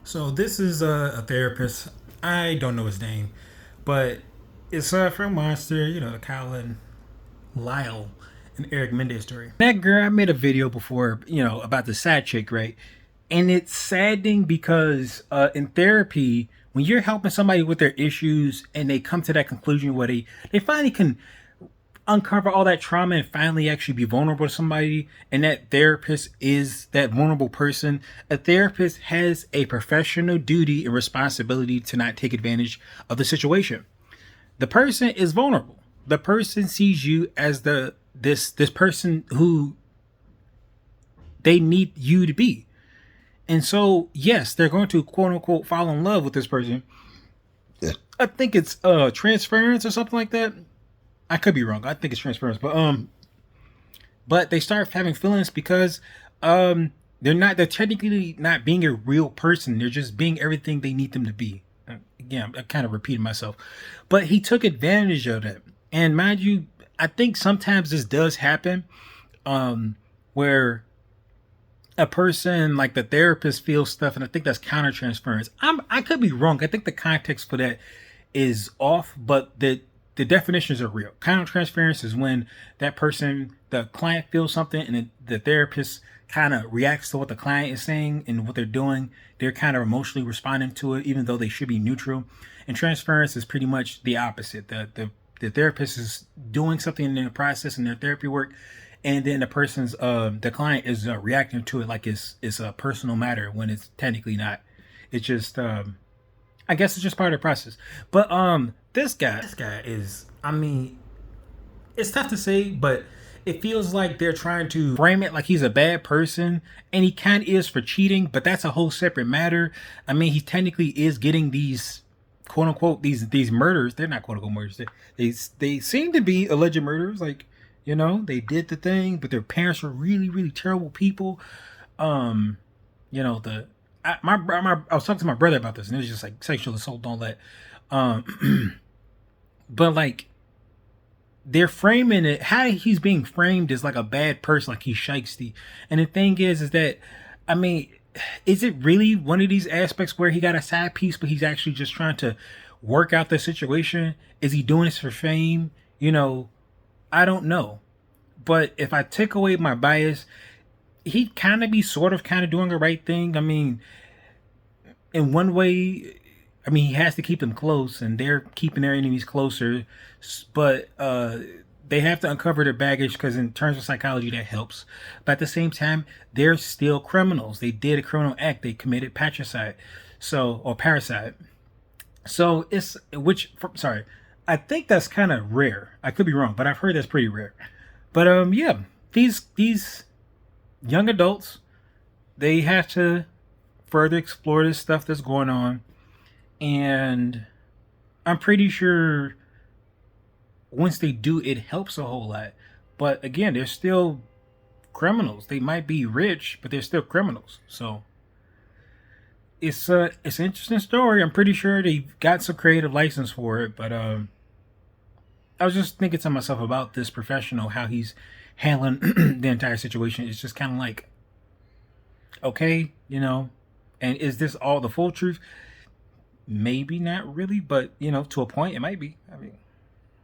So this is a therapist. I don't know his name, but it's from Monster. You know, the Colin Lyle and Eric Mendez story. That girl, I made a video before. About the side chick, right? And it's saddening because in therapy, when you're helping somebody with their issues and they come to that conclusion where they finally can uncover all that trauma and finally actually be vulnerable to somebody, and that therapist is that vulnerable person, a therapist has a professional duty and responsibility to not take advantage of the situation. The person is vulnerable. The person sees you as this person who they need you to be. And so, yes, they're going to quote unquote fall in love with this person. I think it's transference or something like that. I could be wrong. I think it's transference, but they start having feelings because they're technically not being a real person. They're just being everything they need them to be. Again, I'm kind of repeating myself, but he took advantage of that. And mind you, I think sometimes this does happen, where a person like the therapist feels stuff, and I think that's countertransference. I could be wrong. I think the context for that is off, but the definitions are real. Countertransference is when that person, the client, feels something, and the therapist kind of reacts to what the client is saying and what they're doing. They're kind of emotionally responding to it, even though they should be neutral. And transference is pretty much the opposite. The therapist is doing something in their process in their therapy work, and then the client is reacting to it like it's a personal matter when it's technically not. It's just I guess it's just part of the process. But this guy is, I mean, it's tough to say, but it feels like they're trying to frame it like he's a bad person, and he kind of is for cheating, but that's a whole separate matter. I mean, he technically is getting these quote unquote these murders. They're not quote unquote murders. They seem to be alleged murders. Like, they did the thing, but their parents were really really terrible people. Um, the I was talking to my brother about this, and it was just like sexual assault, don't let. But like they're framing it, how he's being framed is like a bad person, like he's shiesty. And the thing is that, I mean, is it really one of these aspects where he got a side piece, but he's actually just trying to work out the situation? Is he doing this for fame? I don't know. But if I take away my bias, he kind of be sort of kind of doing the right thing. I mean, in one way, I mean, he has to keep them close, and they're keeping their enemies closer. But they have to uncover their baggage because, in terms of psychology, that helps. But at the same time, they're still criminals. They did a criminal act. They committed patricide, or parricide. So sorry, I think that's kind of rare. I could be wrong, but I've heard that's pretty rare. But yeah, these young adults, they have to further explore this stuff that's going on, and I'm pretty sure once they do, it helps a whole lot. But again, they're still criminals. They might be rich, but they're still criminals. So it's an interesting story. I'm pretty sure they got some creative license for it, but I was just thinking to myself about this professional, how he's handling the entire situation. It's just kind of like, okay, and is this all the full truth? Maybe not really, but to a point, it might be. I mean,